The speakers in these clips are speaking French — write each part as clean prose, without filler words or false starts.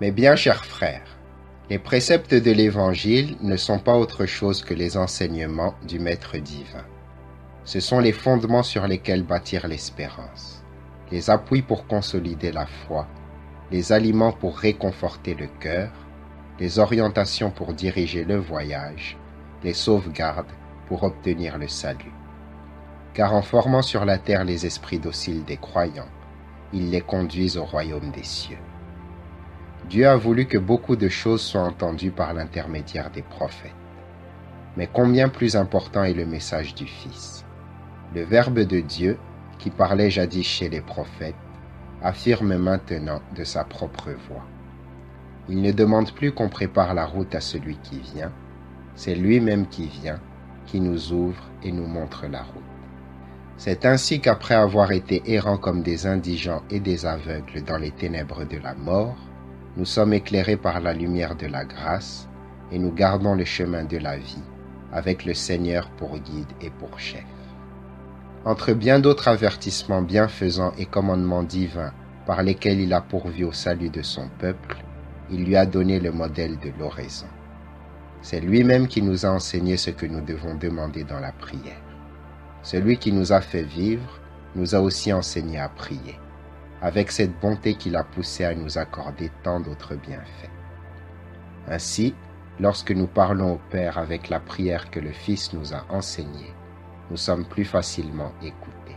Mes bien chers frères, les préceptes de l'Évangile ne sont pas autre chose que les enseignements du Maître divin. Ce sont les fondements sur lesquels bâtir l'espérance, les appuis pour consolider la foi, les aliments pour réconforter le cœur, les orientations pour diriger le voyage, les sauvegardes pour obtenir le salut. Car en formant sur la terre les esprits dociles des croyants, ils les conduisent au royaume des cieux. Dieu a voulu que beaucoup de choses soient entendues par l'intermédiaire des prophètes. Mais combien plus important est le message du Fils. Le Verbe de Dieu, qui parlait jadis chez les prophètes, affirme maintenant de sa propre voix. Il ne demande plus qu'on prépare la route à celui qui vient, c'est lui-même qui vient, qui nous ouvre et nous montre la route. C'est ainsi qu'après avoir été errants comme des indigents et des aveugles dans les ténèbres de la mort, nous sommes éclairés par la lumière de la grâce et nous gardons le chemin de la vie, avec le Seigneur pour guide et pour chef. Entre bien d'autres avertissements bienfaisants et commandements divins par lesquels il a pourvu au salut de son peuple, il lui a donné le modèle de l'oraison. C'est lui-même qui nous a enseigné ce que nous devons demander dans la prière. Celui qui nous a fait vivre nous a aussi enseigné à prier, avec cette bonté qu'il a poussé à nous accorder tant d'autres bienfaits. Ainsi, lorsque nous parlons au Père avec la prière que le Fils nous a enseignée, nous sommes plus facilement écoutés.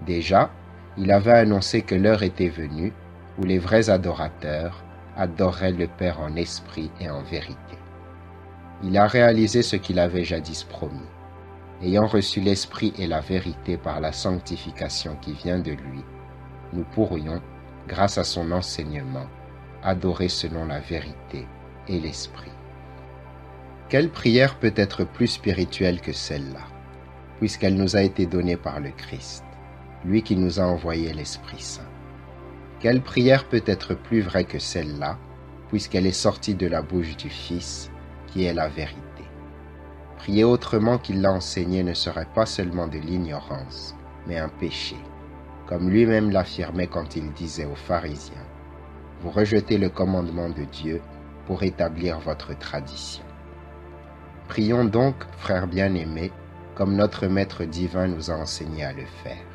Déjà, il avait annoncé que l'heure était venue où les vrais adorateurs adoreraient le Père en esprit et en vérité. Il a réalisé ce qu'il avait jadis promis. Ayant reçu l'esprit et la vérité par la sanctification qui vient de lui, nous pourrions, grâce à son enseignement, adorer selon la vérité et l'esprit. Quelle prière peut être plus spirituelle que celle-là, puisqu'elle nous a été donnée par le Christ, lui qui nous a envoyé l'Esprit Saint? Quelle prière peut être plus vraie que celle-là, puisqu'elle est sortie de la bouche du Fils, qui est la vérité? Prier autrement qu'il l'a enseigné ne serait pas seulement de l'ignorance, mais un péché, comme lui-même l'affirmait quand il disait aux pharisiens, « Vous rejetez le commandement de Dieu pour établir votre tradition. » Prions donc, frères bien-aimés, comme notre Maître divin nous a enseigné à le faire.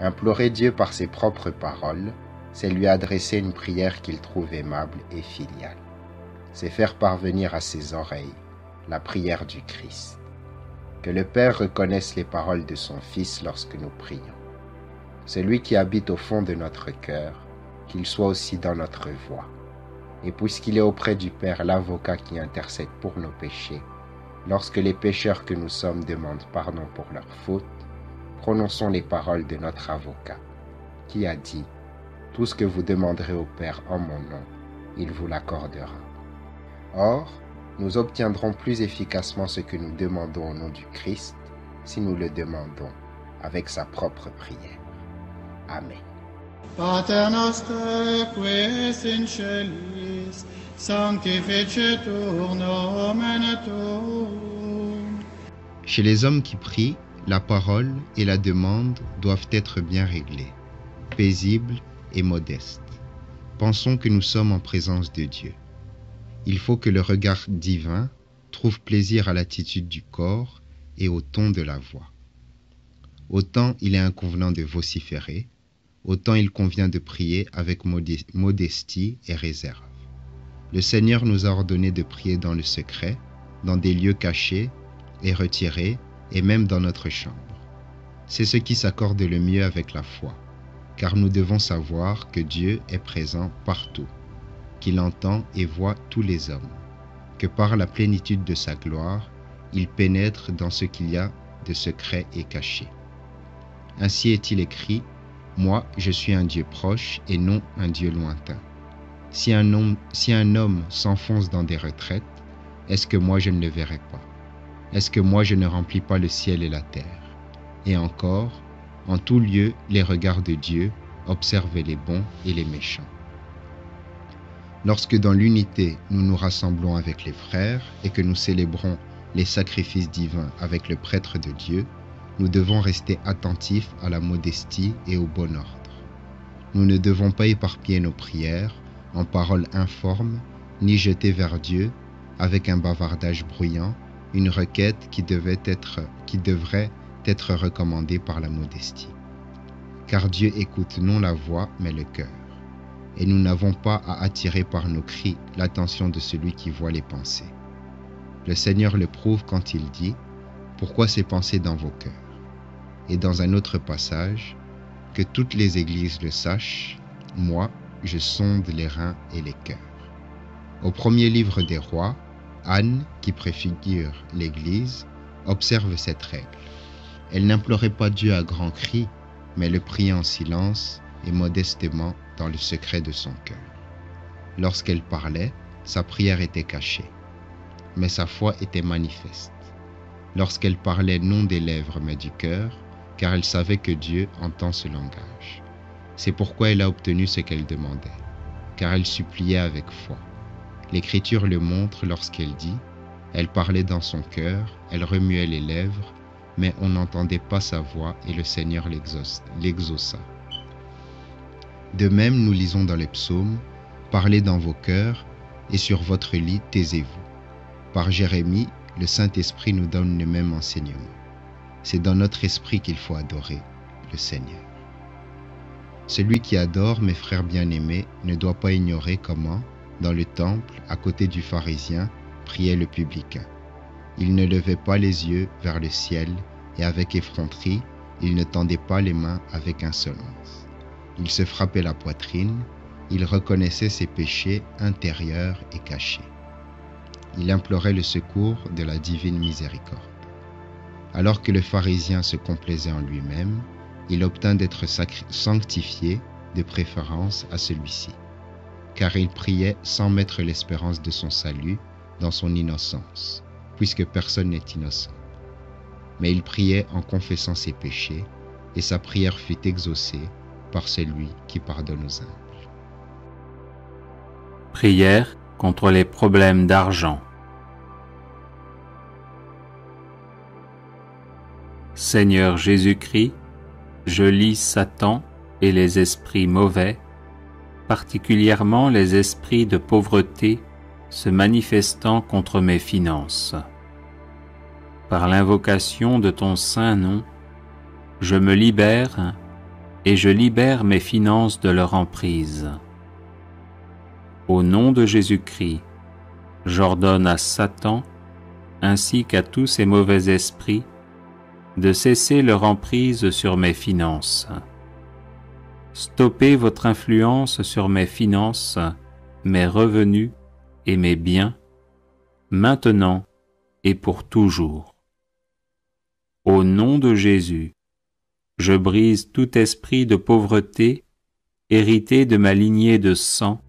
Implorer Dieu par ses propres paroles, c'est lui adresser une prière qu'il trouve aimable et filiale. C'est faire parvenir à ses oreilles la prière du Christ. Que le Père reconnaisse les paroles de son Fils lorsque nous prions. Celui qui habite au fond de notre cœur, qu'il soit aussi dans notre voix. Et puisqu'il est auprès du Père l'avocat qui intercède pour nos péchés, lorsque les pécheurs que nous sommes demandent pardon pour leurs fautes, prononçons les paroles de notre avocat, qui a dit « Tout ce que vous demanderez au Père en mon nom, il vous l'accordera. » Or, nous obtiendrons plus efficacement ce que nous demandons au nom du Christ si nous le demandons avec sa propre prière. Amen. Pater noster, qui es in celis, sanctificetur nomen tuum. Chez les hommes qui prient, la parole et la demande doivent être bien réglées, paisibles et modestes. Pensons que nous sommes en présence de Dieu. Il faut que le regard divin trouve plaisir à l'attitude du corps et au ton de la voix. Autant il est inconvenant de vociférer, autant il convient de prier avec modestie et réserve. Le Seigneur nous a ordonné de prier dans le secret, dans des lieux cachés et retirés, et même dans notre chambre. C'est ce qui s'accorde le mieux avec la foi, car nous devons savoir que Dieu est présent partout, qu'il entend et voit tous les hommes, que par la plénitude de sa gloire, il pénètre dans ce qu'il y a de secret et caché. Ainsi est-il écrit, « Moi, je suis un Dieu proche et non un Dieu lointain. » Si un homme s'enfonce dans des retraites, est-ce que moi je ne le verrai pas? Est-ce que moi je ne remplis pas le ciel et la terre? Et encore, en tout lieu, les regards de Dieu observent les bons et les méchants. Lorsque dans l'unité nous nous rassemblons avec les frères et que nous célébrons les sacrifices divins avec le prêtre de Dieu, nous devons rester attentifs à la modestie et au bon ordre. Nous ne devons pas éparpiller nos prières en paroles informes, ni jeter vers Dieu, avec un bavardage bruyant, une requête qui devrait être recommandée par la modestie. Car Dieu écoute non la voix, mais le cœur. Et nous n'avons pas à attirer par nos cris l'attention de celui qui voit les pensées. Le Seigneur le prouve quand il dit « Pourquoi ces pensées dans vos cœurs ?» Et dans un autre passage, « Que toutes les églises le sachent, moi, je sonde les reins et les cœurs. » Au premier livre des rois, Anne, qui préfigure l'Église, observe cette règle. Elle n'implorait pas Dieu à grands cris, mais le priait en silence et modestement dans le secret de son cœur. Lorsqu'elle parlait, sa prière était cachée, mais sa foi était manifeste. Lorsqu'elle parlait non des lèvres mais du cœur, car elle savait que Dieu entend ce langage. C'est pourquoi elle a obtenu ce qu'elle demandait, car elle suppliait avec foi. L'Écriture le montre lorsqu'elle dit « Elle parlait dans son cœur, elle remuait les lèvres, mais on n'entendait pas sa voix et le Seigneur l'exauça. » De même, nous lisons dans les psaumes « Parlez dans vos cœurs, et sur votre lit, taisez-vous. » Par Jérémie, le Saint-Esprit nous donne le même enseignement. C'est dans notre esprit qu'il faut adorer le Seigneur. Celui qui adore, mes frères bien-aimés, ne doit pas ignorer comment, dans le temple, à côté du pharisien, priait le publicain. Il ne levait pas les yeux vers le ciel et avec effronterie, il ne tendait pas les mains avec insolence. Il se frappait la poitrine, il reconnaissait ses péchés intérieurs et cachés. Il implorait le secours de la divine miséricorde. Alors que le pharisien se complaisait en lui-même, il obtint d'être sanctifié de préférence à celui-ci, car il priait sans mettre l'espérance de son salut dans son innocence, puisque personne n'est innocent. Mais il priait en confessant ses péchés, et sa prière fut exaucée par celui qui pardonne aux humbles. Prière contre les problèmes d'argent. Seigneur Jésus-Christ, je lis Satan et les esprits mauvais, particulièrement les esprits de pauvreté se manifestant contre mes finances. Par l'invocation de ton saint nom, je me libère et je libère mes finances de leur emprise. Au nom de Jésus-Christ, j'ordonne à Satan, ainsi qu'à tous ces mauvais esprits, de cesser leur emprise sur mes finances. Stoppez votre influence sur mes finances, mes revenus et mes biens, maintenant et pour toujours. Au nom de Jésus, je brise tout esprit de pauvreté hérité de ma lignée de sang.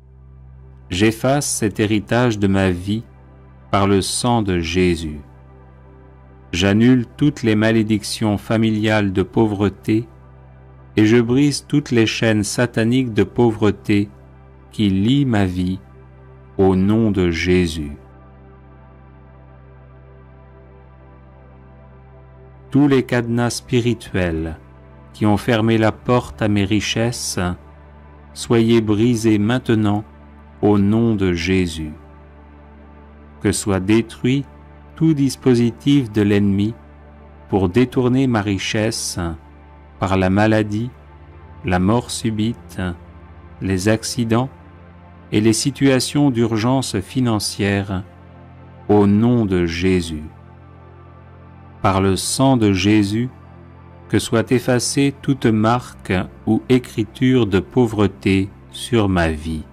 J'efface cet héritage de ma vie par le sang de Jésus. J'annule toutes les malédictions familiales de pauvreté et je brise toutes les chaînes sataniques de pauvreté qui lient ma vie au nom de Jésus. Tous les cadenas spirituels qui ont fermé la porte à mes richesses, soyez brisés maintenant au nom de Jésus. Que soit détruit tout dispositif de l'ennemi pour détourner ma richesse par la maladie, la mort subite, les accidents et les situations d'urgence financière au nom de Jésus. Par le sang de Jésus, que soit effacée toute marque ou écriture de pauvreté sur ma vie.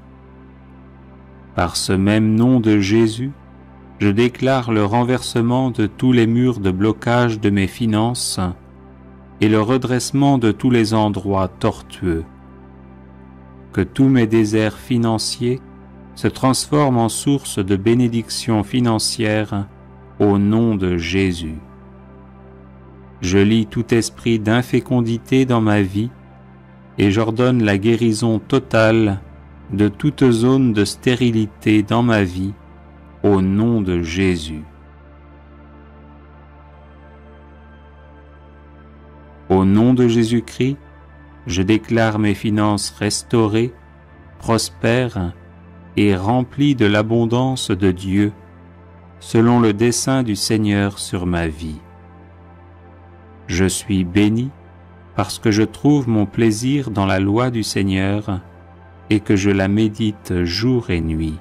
Par ce même nom de Jésus, je déclare le renversement de tous les murs de blocage de mes finances et le redressement de tous les endroits tortueux. Que tous mes déserts financiers se transforment en source de bénédictions financières au nom de Jésus. Je lie tout esprit d'infécondité dans ma vie et j'ordonne la guérison totale de toute zone de stérilité dans ma vie au nom de Jésus. Au nom de Jésus-Christ, je déclare mes finances restaurées, prospères et rempli de l'abondance de Dieu, selon le dessein du Seigneur sur ma vie. Je suis béni parce que je trouve mon plaisir dans la loi du Seigneur et que je la médite jour et nuit.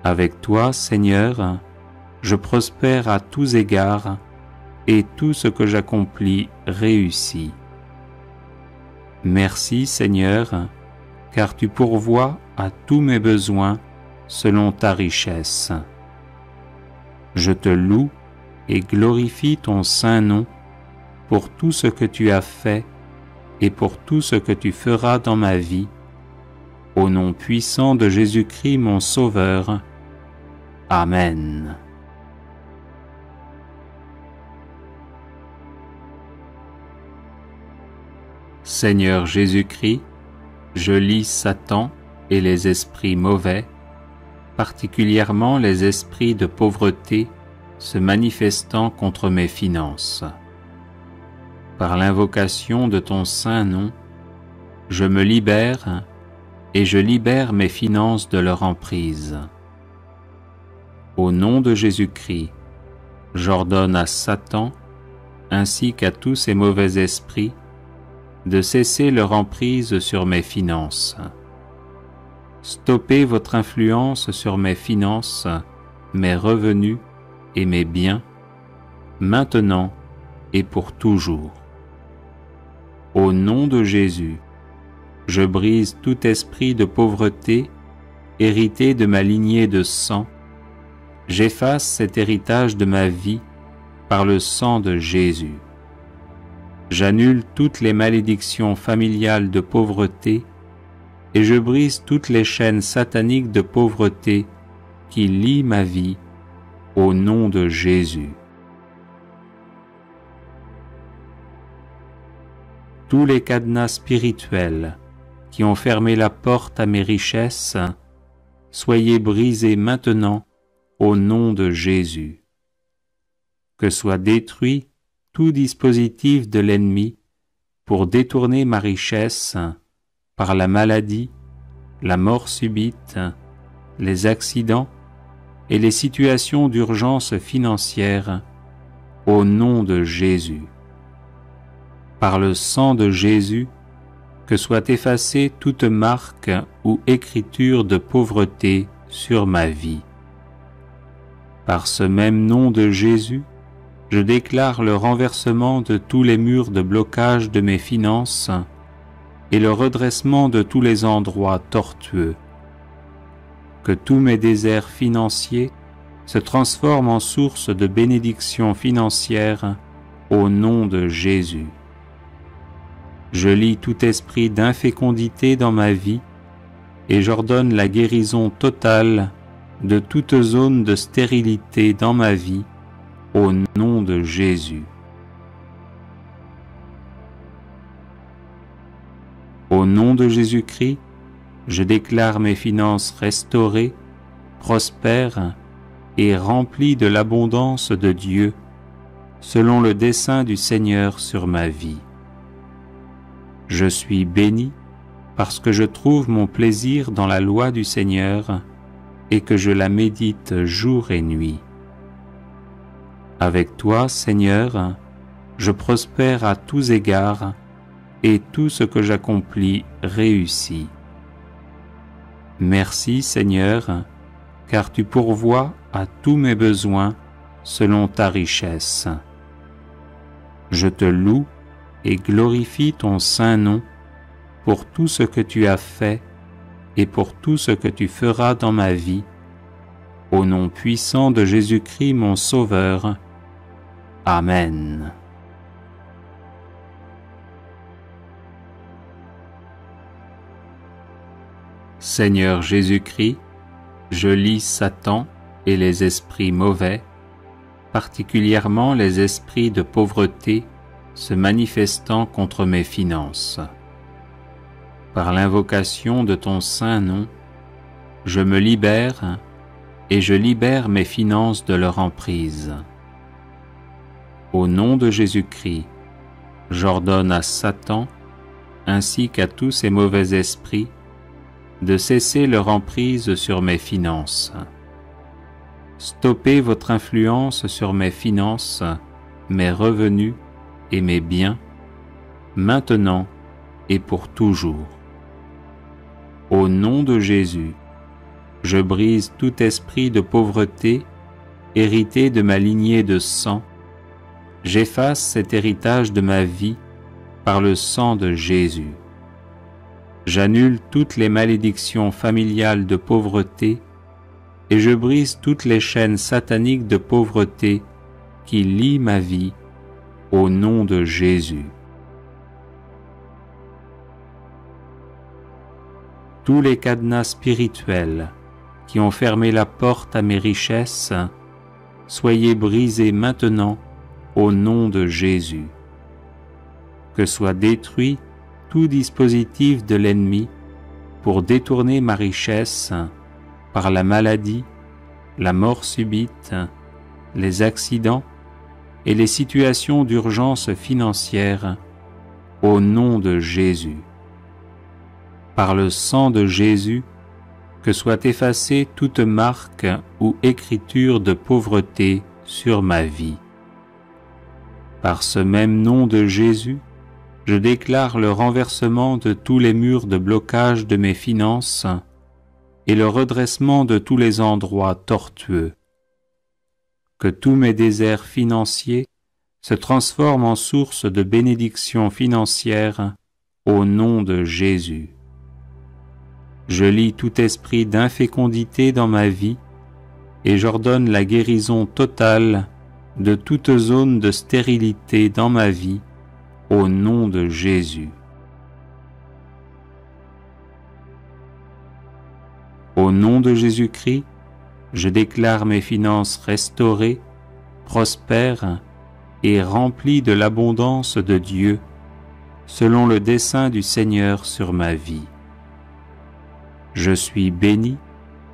Avec toi, Seigneur, je prospère à tous égards et tout ce que j'accomplis réussit. Merci, Seigneur, car tu pourvois à tous mes besoins selon ta richesse. Je te loue et glorifie ton saint nom pour tout ce que tu as fait et pour tout ce que tu feras dans ma vie, au nom puissant de Jésus-Christ mon Sauveur. Amen. Seigneur Jésus-Christ, je lis Satan et les esprits mauvais, particulièrement les esprits de pauvreté se manifestant contre mes finances. Par l'invocation de ton saint nom, je me libère et je libère mes finances de leur emprise. Au nom de Jésus-Christ, j'ordonne à Satan ainsi qu'à tous ces mauvais esprits de cesser leur emprise sur mes finances. Stoppez votre influence sur mes finances, mes revenus et mes biens, maintenant et pour toujours. Au nom de Jésus, je brise tout esprit de pauvreté hérité de ma lignée de sang. J'efface cet héritage de ma vie par le sang de Jésus. J'annule toutes les malédictions familiales de pauvreté et je brise toutes les chaînes sataniques de pauvreté qui lient ma vie au nom de Jésus. Tous les cadenas spirituels qui ont fermé la porte à mes richesses, soyez brisés maintenant au nom de Jésus. Que soit détruit tout dispositif de l'ennemi pour détourner ma richesse par la maladie, la mort subite, les accidents et les situations d'urgence financière au nom de Jésus. Par le sang de Jésus, que soit effacée toute marque ou écriture de pauvreté sur ma vie. Par ce même nom de Jésus, je déclare le renversement de tous les murs de blocage de mes finances et le redressement de tous les endroits tortueux. Que tous mes déserts financiers se transforment en source de bénédictions financières au nom de Jésus. Je lie tout esprit d'infécondité dans ma vie et j'ordonne la guérison totale de toute zone de stérilité dans ma vie au nom de Jésus. Au nom de Jésus-Christ, je déclare mes finances restaurées, prospères et remplies de l'abondance de Dieu, selon le dessein du Seigneur sur ma vie. Je suis béni parce que je trouve mon plaisir dans la loi du Seigneur et que je la médite jour et nuit. Avec toi, Seigneur, je prospère à tous égards et tout ce que j'accomplis réussit. Merci, Seigneur, car tu pourvois à tous mes besoins selon ta richesse. Je te loue et glorifie ton saint nom pour tout ce que tu as fait et pour tout ce que tu feras dans ma vie, au nom puissant de Jésus-Christ mon Sauveur. Amen. Seigneur Jésus-Christ, je lis Satan et les esprits mauvais, particulièrement les esprits de pauvreté se manifestant contre mes finances. Par l'invocation de ton saint nom, je me libère et je libère mes finances de leur emprise. Au nom de Jésus-Christ, j'ordonne à Satan, ainsi qu'à tous ces mauvais esprits, de cesser leur emprise sur mes finances. Stoppez votre influence sur mes finances, mes revenus et mes biens, maintenant et pour toujours. Au nom de Jésus, je brise tout esprit de pauvreté hérité de ma lignée de sang. J'efface cet héritage de ma vie par le sang de Jésus. J'annule toutes les malédictions familiales de pauvreté et je brise toutes les chaînes sataniques de pauvreté qui lient ma vie au nom de Jésus. Tous les cadenas spirituels qui ont fermé la porte à mes richesses, soyez brisés maintenant au nom de Jésus. Que soit détruit tout dispositif de l'ennemi pour détourner ma richesse par la maladie, la mort subite, les accidents et les situations d'urgence financière au nom de Jésus. Par le sang de Jésus, que soit effacée toute marque ou écriture de pauvreté sur ma vie. Par ce même nom de Jésus, je déclare le renversement de tous les murs de blocage de mes finances et le redressement de tous les endroits tortueux. Que tous mes déserts financiers se transforment en source de bénédictions financières au nom de Jésus. Je lie tout esprit d'infécondité dans ma vie et j'ordonne la guérison totale de toute zone de stérilité dans ma vie au nom de Jésus. Au nom de Jésus-Christ, je déclare mes finances restaurées, prospères et remplies de l'abondance de Dieu, selon le dessein du Seigneur sur ma vie. Je suis béni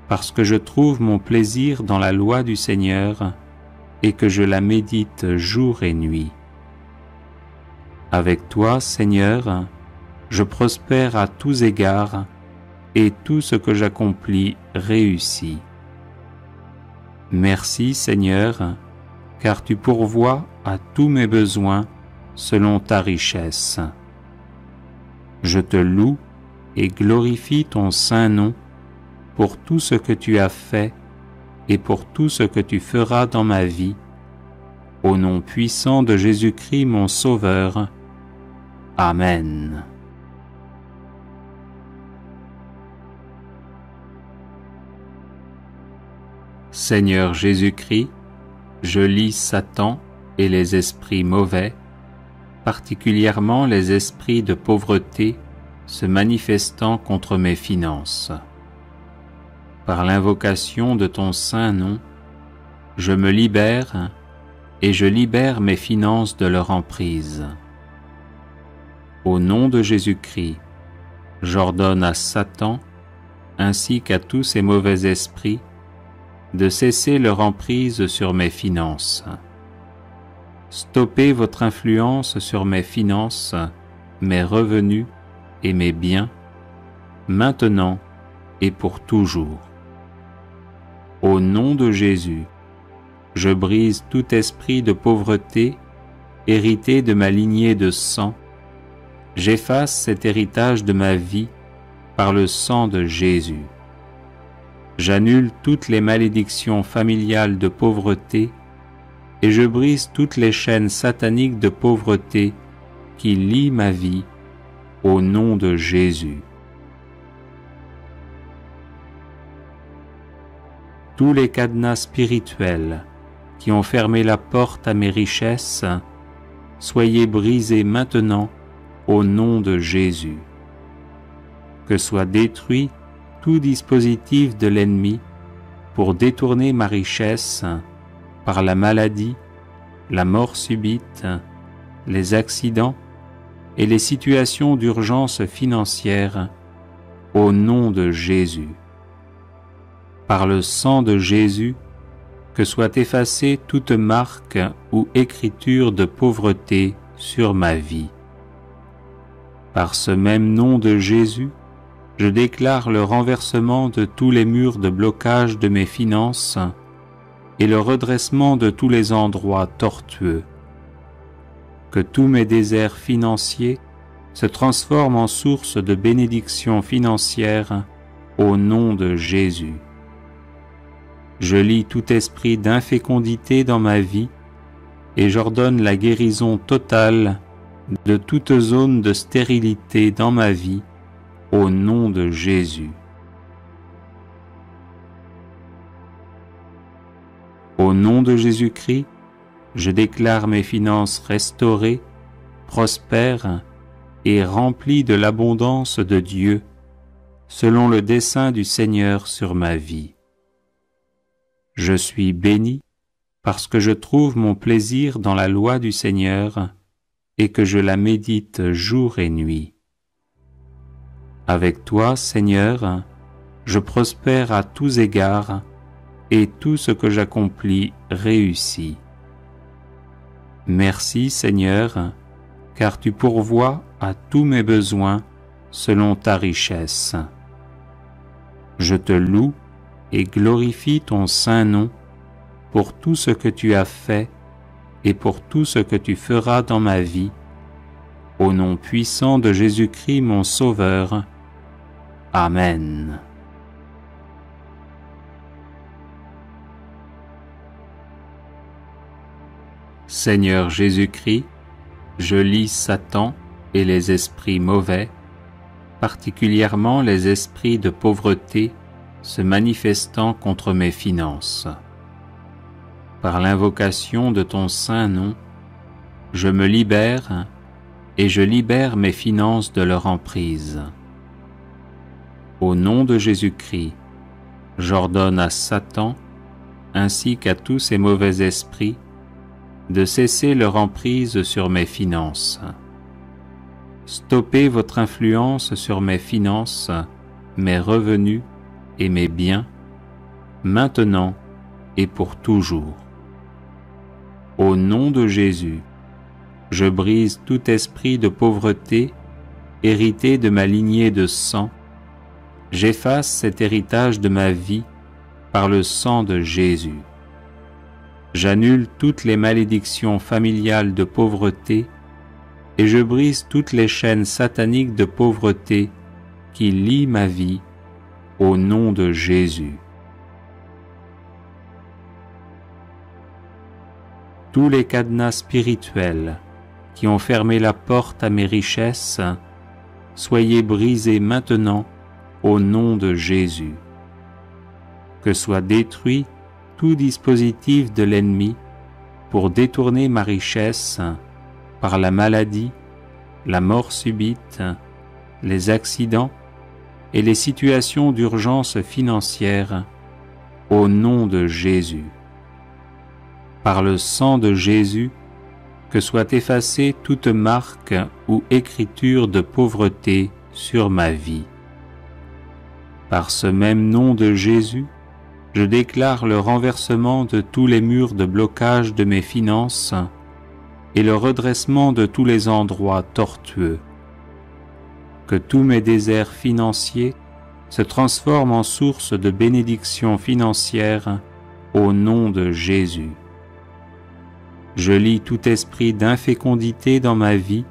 parce que je trouve mon plaisir dans la loi du Seigneur et que je la médite jour et nuit. Avec toi, Seigneur, je prospère à tous égards et tout ce que j'accomplis réussit. Merci, Seigneur, car tu pourvois à tous mes besoins selon ta richesse. Je te loue et glorifie ton saint nom pour tout ce que tu as fait et pour tout ce que tu feras dans ma vie, au nom puissant de Jésus-Christ mon Sauveur. Amen. Seigneur Jésus-Christ, je lis Satan et les esprits mauvais, particulièrement les esprits de pauvreté, se manifestant contre mes finances. Par l'invocation de ton saint nom, je me libère et je libère mes finances de leur emprise. Au nom de Jésus-Christ, j'ordonne à Satan, ainsi qu'à tous ces mauvais esprits, de cesser leur emprise sur mes finances. Stoppez votre influence sur mes finances, mes revenus et mes biens, maintenant et pour toujours. Au nom de Jésus, je brise tout esprit de pauvreté hérité de ma lignée de sang. J'efface cet héritage de ma vie par le sang de Jésus. J'annule toutes les malédictions familiales de pauvreté et je brise toutes les chaînes sataniques de pauvreté qui lient ma vie au nom de Jésus. Tous les cadenas spirituels qui ont fermé la porte à mes richesses, soyez brisés maintenant au nom de Jésus. Que soit détruit tout dispositif de l'ennemi pour détourner ma richesse par la maladie, la mort subite, les accidents et les situations d'urgence financière au nom de Jésus. Par le sang de Jésus, que soit effacée toute marque ou écriture de pauvreté sur ma vie. Par ce même nom de Jésus, je déclare le renversement de tous les murs de blocage de mes finances et le redressement de tous les endroits tortueux. Que tous mes déserts financiers se transforment en source de bénédictions financières au nom de Jésus. Je lie tout esprit d'infécondité dans ma vie et j'ordonne la guérison totale de toute zone de stérilité dans ma vie au nom de Jésus. Au nom de Jésus-Christ, je déclare mes finances restaurées, prospères et remplies de l'abondance de Dieu, selon le dessein du Seigneur sur ma vie. Je suis béni parce que je trouve mon plaisir dans la loi du Seigneur et que je la médite jour et nuit. Avec toi, Seigneur, je prospère à tous égards et tout ce que j'accomplis réussit. Merci, Seigneur, car tu pourvois à tous mes besoins selon ta richesse. Je te loue et glorifie ton saint nom pour tout ce que tu as fait et pour tout ce que tu feras dans ma vie, au nom puissant de Jésus-Christ mon Sauveur. Amen. Seigneur Jésus-Christ, je lie Satan et les esprits mauvais, particulièrement les esprits de pauvreté se manifestant contre mes finances. Par l'invocation de ton saint nom, je me libère et je libère mes finances de leur emprise. Au nom de Jésus-Christ, j'ordonne à Satan, ainsi qu'à tous ces mauvais esprits, de cesser leur emprise sur mes finances. Stoppez votre influence sur mes finances, mes revenus et mes biens, maintenant et pour toujours. Au nom de Jésus, je brise tout esprit de pauvreté hérité de ma lignée de sang. J'efface cet héritage de ma vie par le sang de Jésus. J'annule toutes les malédictions familiales de pauvreté et je brise toutes les chaînes sataniques de pauvreté qui lient ma vie au nom de Jésus. Tous les cadenas spirituels qui ont fermé la porte à mes richesses, soyez brisés maintenant au nom de Jésus. Que soit détruit tout dispositif de l'ennemi pour détourner ma richesse par la maladie, la mort subite, les accidents et les situations d'urgence financière au nom de Jésus. Par le sang de Jésus, que soit effacée toute marque ou écriture de pauvreté sur ma vie. Par ce même nom de Jésus, je déclare le renversement de tous les murs de blocage de mes finances et le redressement de tous les endroits tortueux. Que tous mes déserts financiers se transforment en source de bénédictions financières au nom de Jésus. Je lie tout esprit d'infécondité dans ma vie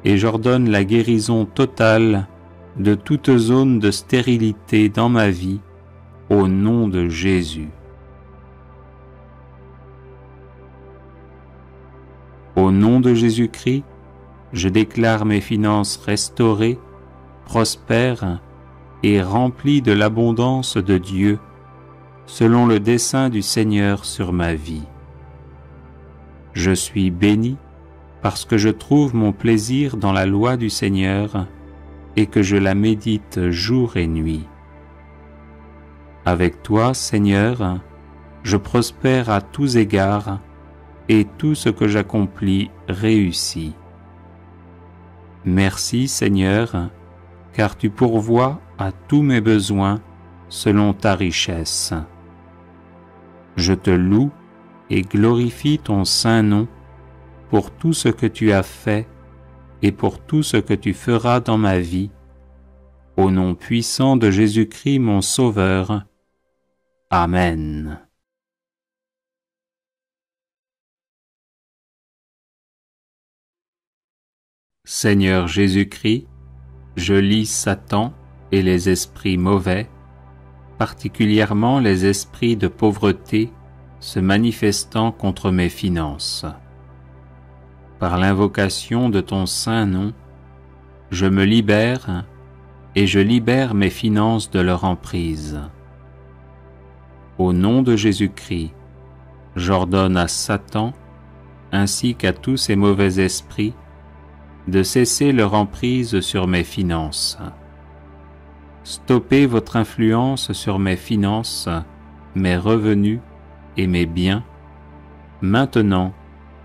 et j'ordonne la guérison totale de toute zone de stérilité dans ma vie au nom de Jésus. Au nom de Jésus-Christ, je déclare mes finances restaurées, prospères et remplies de l'abondance de Dieu, selon le dessein du Seigneur sur ma vie. Je suis béni parce que je trouve mon plaisir dans la loi du Seigneur et que je la médite jour et nuit. Avec toi, Seigneur, je prospère à tous égards et tout ce que j'accomplis réussit. Merci, Seigneur, car tu pourvois à tous mes besoins selon ta richesse. Je te loue et glorifie ton saint nom pour tout ce que tu as fait et pour tout ce que tu feras dans ma vie, Au nom puissant de Jésus-Christ mon Sauveur. Amen. Seigneur Jésus-Christ, je lis Satan et les esprits mauvais, particulièrement les esprits de pauvreté se manifestant contre mes finances. Par l'invocation de ton saint nom, je me libère et je libère mes finances de leur emprise. Au nom de Jésus-Christ, j'ordonne à Satan, ainsi qu'à tous ces mauvais esprits, de cesser leur emprise sur mes finances. Stoppez votre influence sur mes finances, mes revenus et mes biens, maintenant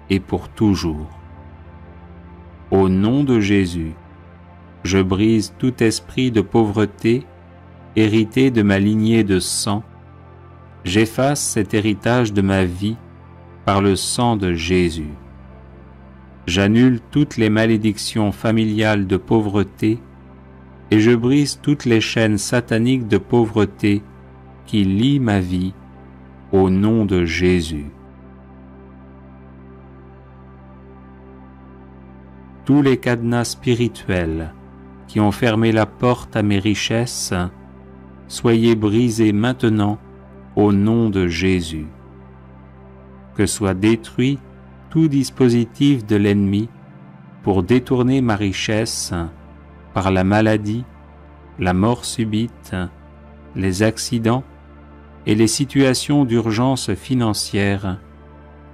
et pour toujours. Au nom de Jésus, je brise tout esprit de pauvreté hérité de ma lignée de sang. J'efface cet héritage de ma vie par le sang de Jésus. J'annule toutes les malédictions familiales de pauvreté et je brise toutes les chaînes sataniques de pauvreté qui lient ma vie au nom de Jésus. Tous les cadenas spirituels qui ont fermé la porte à mes richesses, soyez brisés maintenant au nom de Jésus. Que soit détruit tout dispositif de l'ennemi pour détourner ma richesse par la maladie, la mort subite, les accidents et les situations d'urgence financière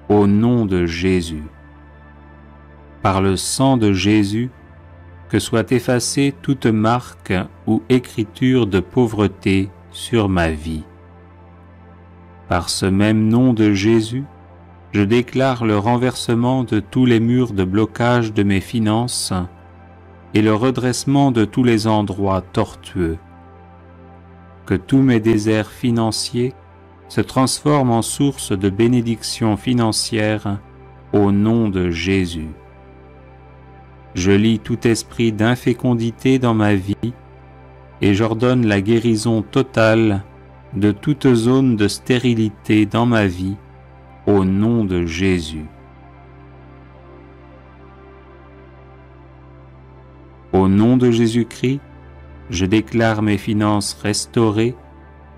au nom de Jésus. Par le sang de Jésus, que soit effacée toute marque ou écriture de pauvreté sur ma vie. Par ce même nom de Jésus, je déclare le renversement de tous les murs de blocage de mes finances et le redressement de tous les endroits tortueux. Que tous mes déserts financiers se transforment en source de bénédictions financières au nom de Jésus. Je lie tout esprit d'infécondité dans ma vie et j'ordonne la guérison totale de toute zone de stérilité dans ma vie au nom de Jésus. Au nom de Jésus-Christ, je déclare mes finances restaurées,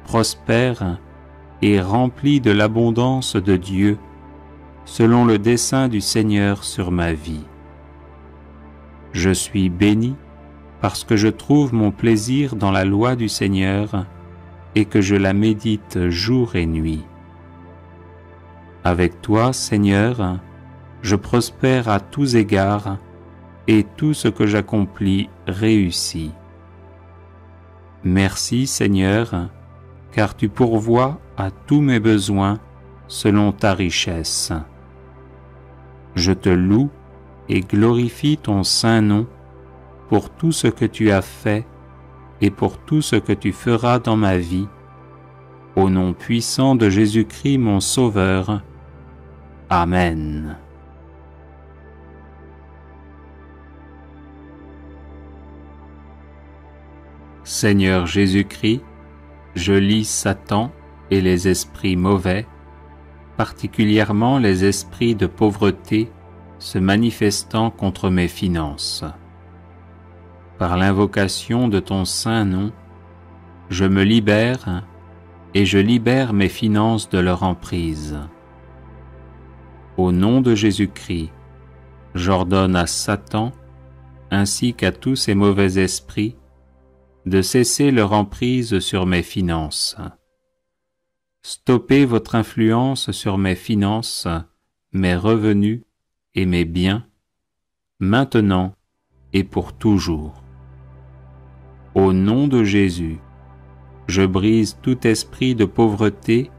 prospères et remplies de l'abondance de Dieu, selon le dessein du Seigneur sur ma vie. Je suis béni parce que je trouve mon plaisir dans la loi du Seigneur et que je la médite jour et nuit. Avec toi, Seigneur, je prospère à tous égards et tout ce que j'accomplis réussit. Merci, Seigneur, car tu pourvois à tous mes besoins selon ta richesse. Je te loue et glorifie ton saint nom pour tout ce que tu as fait et pour tout ce que tu feras dans ma vie, au nom puissant de Jésus-Christ mon Sauveur. Amen. Seigneur Jésus-Christ, je lis Satan et les esprits mauvais, particulièrement les esprits de pauvreté se manifestant contre mes finances. Par l'invocation de ton saint nom, je me libère et je libère mes finances de leur emprise. Au nom de Jésus-Christ, j'ordonne à Satan, ainsi qu'à tous ces mauvais esprits, de cesser leur emprise sur mes finances. Stoppez votre influence sur mes finances, mes revenus et mes biens, maintenant et pour toujours. Au nom de Jésus, je brise tout esprit de pauvreté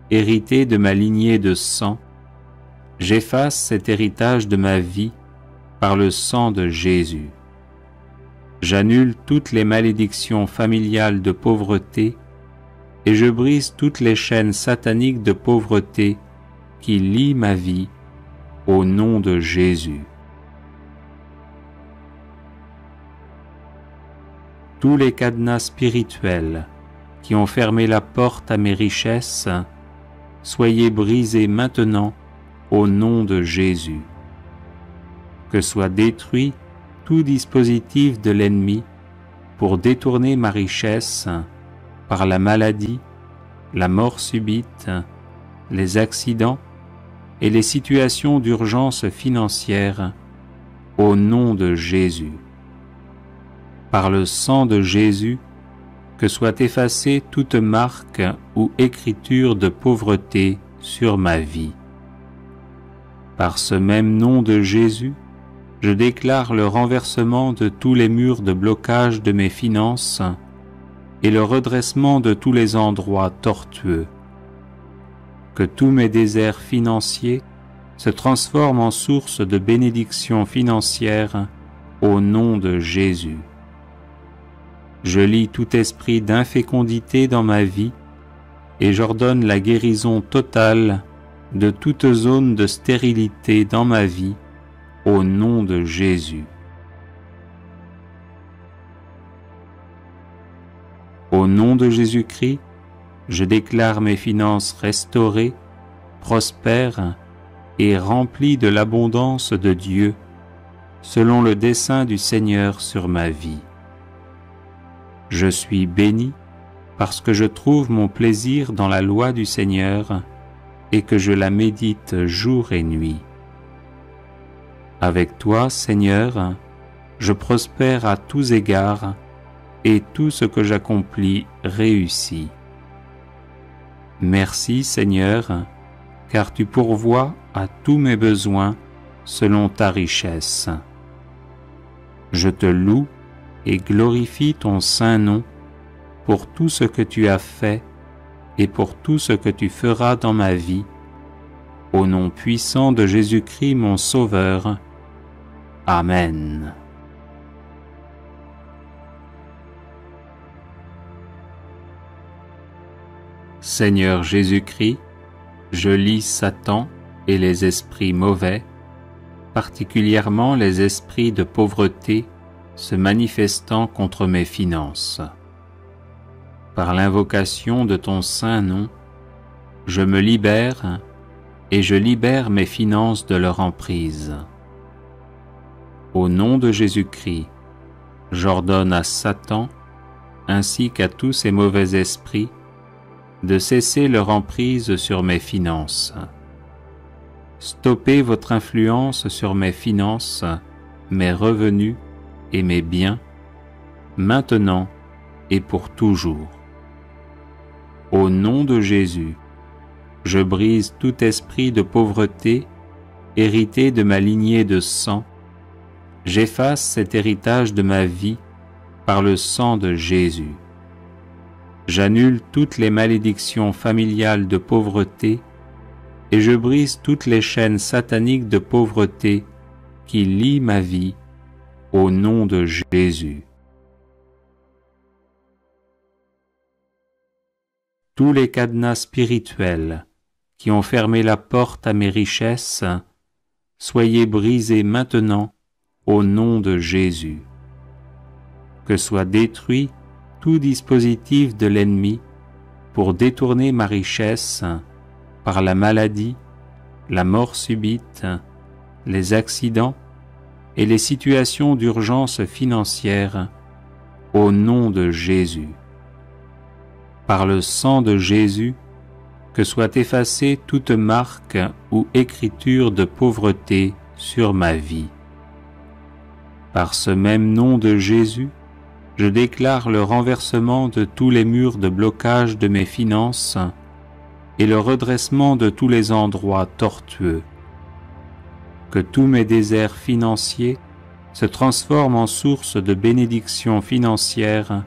hérité de ma lignée de sang. J'efface cet héritage de ma vie par le sang de Jésus. J'annule toutes les malédictions familiales de pauvreté et je brise toutes les chaînes sataniques de pauvreté qui lient ma vie au nom de Jésus. Tous les cadenas spirituels qui ont fermé la porte à mes richesses, soyez brisés maintenant au nom de Jésus. Que soit détruit tout dispositif de l'ennemi pour détourner ma richesse par la maladie, la mort subite, les accidents et les situations d'urgence financière au nom de Jésus. Par le sang de Jésus, que soit effacée toute marque ou écriture de pauvreté sur ma vie. Par ce même nom de Jésus, je déclare le renversement de tous les murs de blocage de mes finances et le redressement de tous les endroits tortueux. Que tous mes déserts financiers se transforment en source de bénédictions financières au nom de Jésus. Je lie tout esprit d'infécondité dans ma vie et j'ordonne la guérison totale de toute zone de stérilité dans ma vie au nom de Jésus. Au nom de Jésus-Christ, je déclare mes finances restaurées, prospères et remplies de l'abondance de Dieu, selon le dessein du Seigneur sur ma vie. Je suis béni parce que je trouve mon plaisir dans la loi du Seigneur et que je la médite jour et nuit. Avec toi, Seigneur, je prospère à tous égards et tout ce que j'accomplis réussit. Merci, Seigneur, car tu pourvois à tous mes besoins selon ta richesse. Je te loue et glorifie ton saint nom pour tout ce que tu as fait et pour tout ce que tu feras dans ma vie, au nom puissant de Jésus-Christ mon Sauveur. Amen. Seigneur Jésus-Christ, je lis Satan et les esprits mauvais, particulièrement les esprits de pauvreté se manifestant contre mes finances. Par l'invocation de ton saint nom, je me libère et je libère mes finances de leur emprise. Au nom de Jésus-Christ, j'ordonne à Satan, ainsi qu'à tous ces mauvais esprits, de cesser leur emprise sur mes finances. Stoppez votre influence sur mes finances, mes revenus et mes biens, maintenant et pour toujours. Au nom de Jésus, je brise tout esprit de pauvreté hérité de ma lignée de sang. J'efface cet héritage de ma vie par le sang de Jésus. J'annule toutes les malédictions familiales de pauvreté et je brise toutes les chaînes sataniques de pauvreté qui lient ma vie au nom de Jésus. Tous les cadenas spirituels qui ont fermé la porte à mes richesses, soyez brisés maintenant au nom de Jésus. Que soit détruit tout dispositif de l'ennemi pour détourner ma richesse par la maladie, la mort subite, les accidents et les situations d'urgence financière au nom de Jésus. Par le sang de Jésus, que soit effacée toute marque ou écriture de pauvreté sur ma vie. Par ce même nom de Jésus, je déclare le renversement de tous les murs de blocage de mes finances et le redressement de tous les endroits tortueux. Que tous mes déserts financiers se transforment en source de bénédictions financières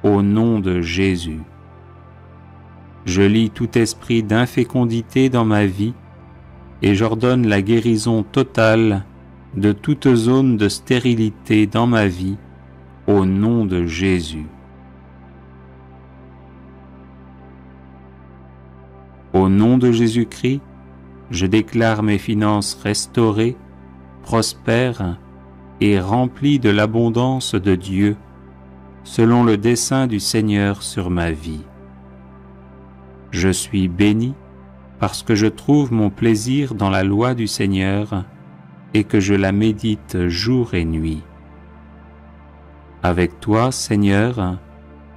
au nom de Jésus. Je lie tout esprit d'infécondité dans ma vie et j'ordonne la guérison totale de toute zone de stérilité dans ma vie au nom de Jésus. Au nom de Jésus-Christ, je déclare mes finances restaurées, prospères et remplies de l'abondance de Dieu, selon le dessein du Seigneur sur ma vie. Je suis béni parce que je trouve mon plaisir dans la loi du Seigneur et que je la médite jour et nuit. Avec toi, Seigneur,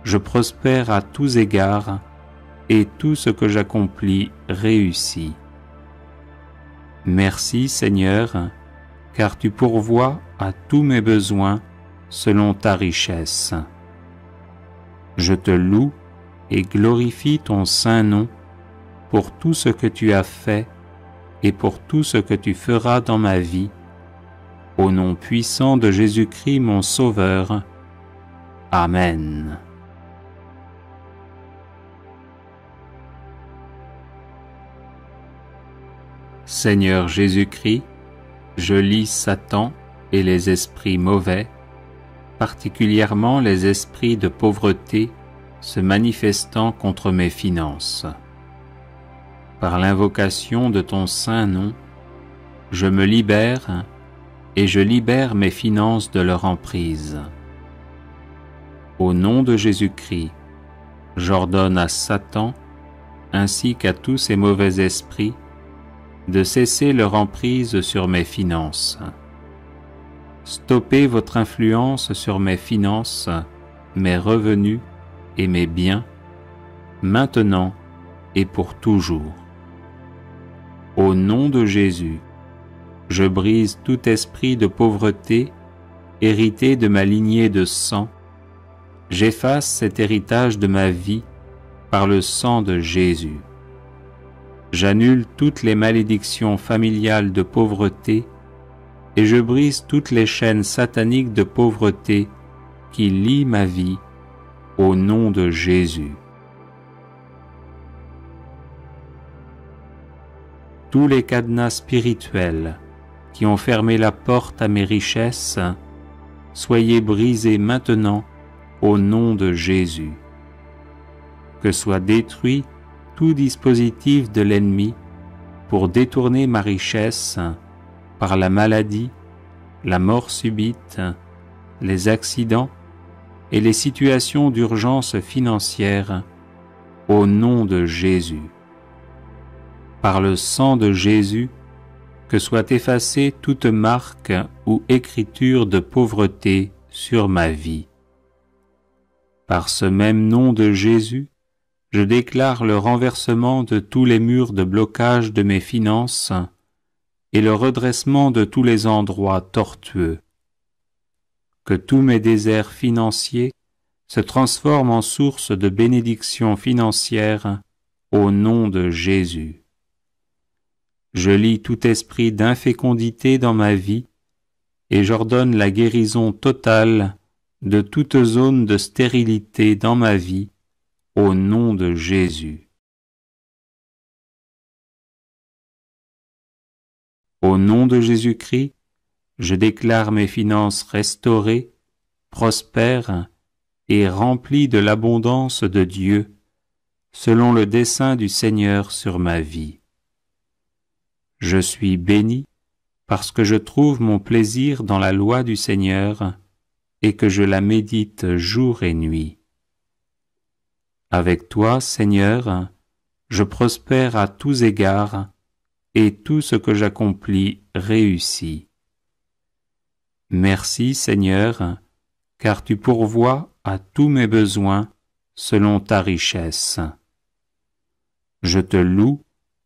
je prospère à tous égards et tout ce que j'accomplis réussit. Merci, Seigneur, car tu pourvois à tous mes besoins selon ta richesse. Je te loue et glorifie ton saint nom pour tout ce que tu as fait et pour tout ce que tu feras dans ma vie, au nom puissant de Jésus-Christ mon Sauveur. Amen. Seigneur Jésus-Christ, je lis Satan et les esprits mauvais, particulièrement les esprits de pauvreté se manifestant contre mes finances. Par l'invocation de ton saint nom, je me libère et je libère mes finances de leur emprise. Au nom de Jésus-Christ, j'ordonne à Satan ainsi qu'à tous ces mauvais esprits de cesser leur emprise sur mes finances. Stoppez votre influence sur mes finances, mes revenus et mes biens, maintenant et pour toujours. Au nom de Jésus, je brise tout esprit de pauvreté hérité de ma lignée de sang. J'efface cet héritage de ma vie par le sang de Jésus. J'annule toutes les malédictions familiales de pauvreté et je brise toutes les chaînes sataniques de pauvreté qui lient ma vie au nom de Jésus. Tous les cadenas spirituels qui ont fermé la porte à mes richesses, soyez brisés maintenant au nom de Jésus. Que soit détruit tout dispositif de l'ennemi pour détourner ma richesse par la maladie, la mort subite, les accidents et les situations d'urgence financière au nom de Jésus. Par le sang de Jésus, que soit effacée toute marque ou écriture de pauvreté sur ma vie. Par ce même nom de Jésus, je déclare le renversement de tous les murs de blocage de mes finances et le redressement de tous les endroits tortueux. Que tous mes déserts financiers se transforment en source de bénédictions financières au nom de Jésus. Je lie tout esprit d'infécondité dans ma vie et j'ordonne la guérison totale de toute zone de stérilité dans ma vie au nom de Jésus. Au nom de Jésus-Christ, je déclare mes finances restaurées, prospères et remplies de l'abondance de Dieu, selon le dessein du Seigneur sur ma vie. Je suis béni parce que je trouve mon plaisir dans la loi du Seigneur et que je la médite jour et nuit. Avec toi, Seigneur, je prospère à tous égards et tout ce que j'accomplis réussit. Merci, Seigneur, car tu pourvois à tous mes besoins selon ta richesse. Je te loue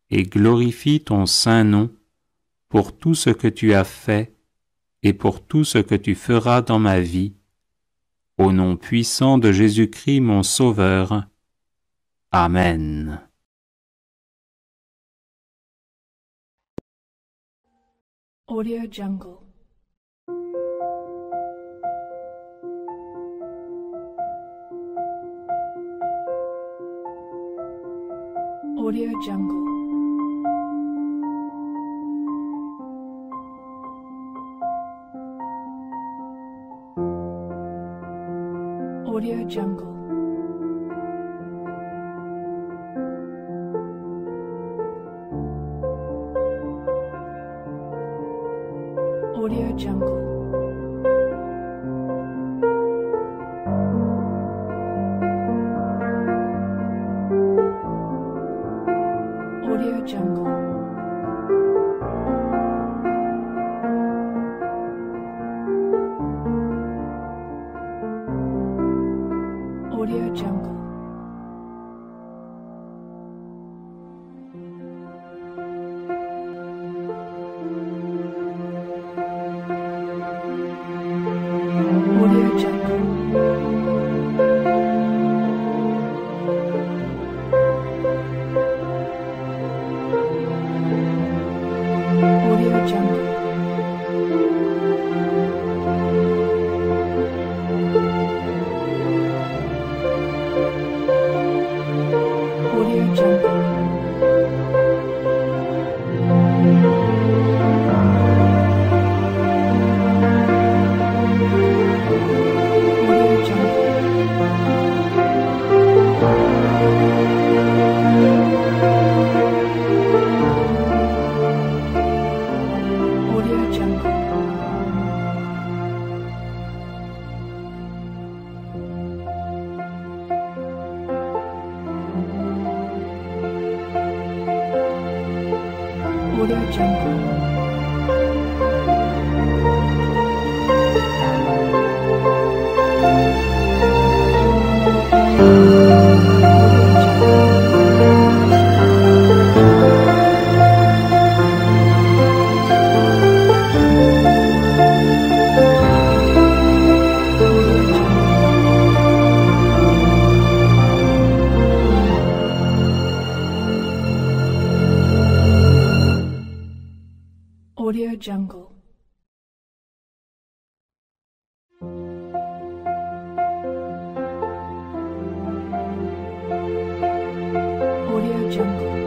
et glorifie ton saint nom pour tout ce que tu as fait et pour tout ce que tu feras dans ma vie, au nom puissant de Jésus-Christ mon Sauveur. Amen. Audio Jungle. Audio Jungle. Audio Jungle. Audio Jungle. Audio Jungle. Audio Jungle. Audio Jungle.